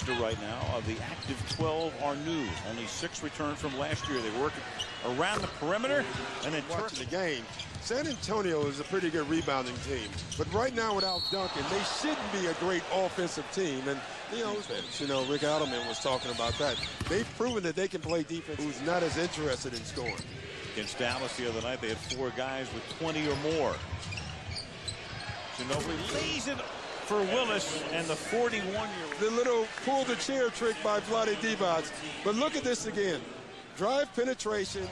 Right now, of the active 12 are new. Only 6 returned from last year. They work around the perimeter and then watching the game. San Antonio is a pretty good rebounding team, but right now without Duncan, they shouldn't be a great offensive team. And Rick Adelman was talking about that. They've proven that they can play defense. Who's not as interested in scoring. Against Dallas the other night, they had 4 guys with 20 or more. Ginobili lays it for Willis and the 41-year-old. The little pull the chair trick by Vlade Divac. But look at this again. Drive penetration.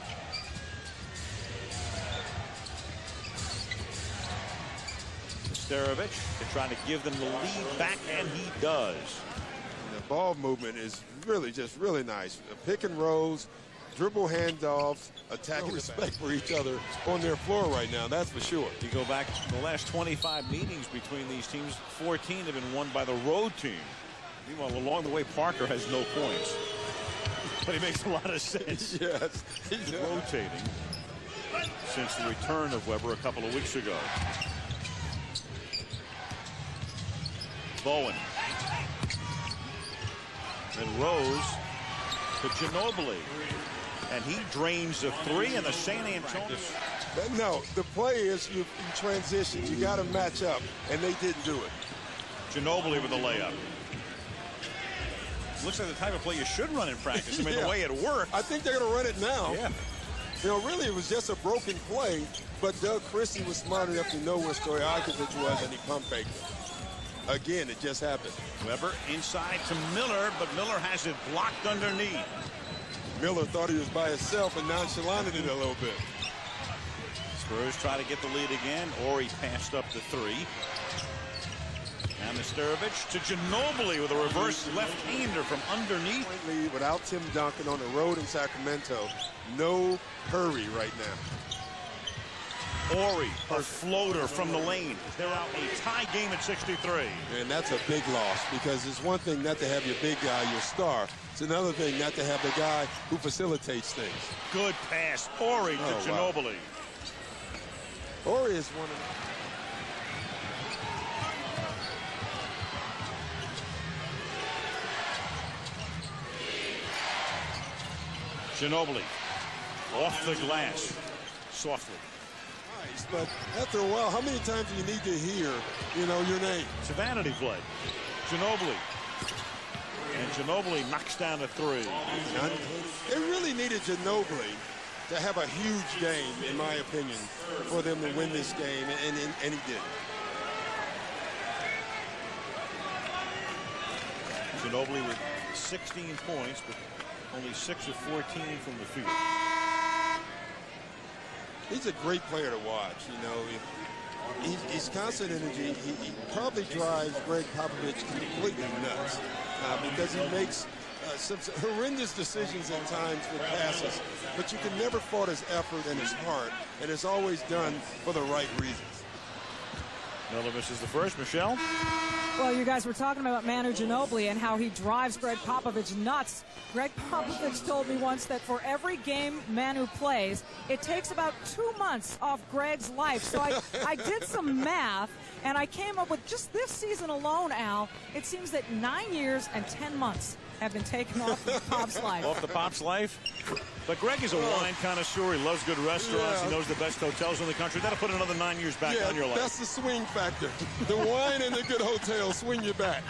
Starovich to try to give them the lead back, and he does. And the ball movement is really nice. Pick and rolls, dribble handoffs, attacking respect for each other on their floor right now, that's for sure. You go back to the last 25 meetings between these teams, 14 have been won by the road team. Meanwhile, along the way, Parker has no points. But he makes a lot of sense. Yes. He's rotating since the return of Weber a couple of weeks ago. Bowen. Then Rose to Ginobili. And he drains the 3 in the San Antonio. No, the play is you transition. You got to match up, and they didn't do it. Ginobili with the layup. Looks like the type of play you should run in practice. I mean, the way it worked. I think they're going to run it now. Yeah. Really, it was just a broken play, but Doug Christie was smart enough to know where Stojakovic was, and he pump faked it. Again, it just happened. Weber inside to Miller, but Miller has it blocked underneath. Miller thought he was by himself and nonchalanted it a little bit. Spurs try to get the lead again. Ori passed up the 3. And the Starovich to Ginobili with a reverse left-hander from underneath. Without Tim Duncan on the road in Sacramento, no hurry right now. Ori, a floater from the lane. They're out a tie game at 63. And that's a big loss, because it's one thing not to have your big guy, your star. It's another thing not to have the guy who facilitates things. Good pass. Ori to Ginobili. Wow. Ori is one of Ginobili off the glass softly. Nice, but after a while, how many times do you need to hear, your name? It's a vanity play. Ginobili. And Ginobili knocks down a 3. They really needed Ginobili to have a huge game, in my opinion, for them to win this game, and he did. Ginobili with 16 points, but only 6 of 14 from the field. He's a great player to watch. He's constant energy. He probably drives Greg Popovich completely nuts because he makes some horrendous decisions at times with passes, but you can never fault his effort and his heart, and it's always done for the right reasons. Miller misses the first. Michelle? Well, you guys were talking about Manu Ginobili and how he drives Greg Popovich nuts. Greg Popovich told me once that for every game Manu plays, it takes about 2 months off Greg's life. So I did some math, and I came up with just this season alone, Al, it seems that 9 years and 10 months have been taken off of Pop's life. Off the Pop's life? But Greg is a wine connoisseur. He loves good restaurants. He knows the best hotels in the country. That'll put another 9 years back on your life. That's the swing factor. The wine and the good hotel swing you back.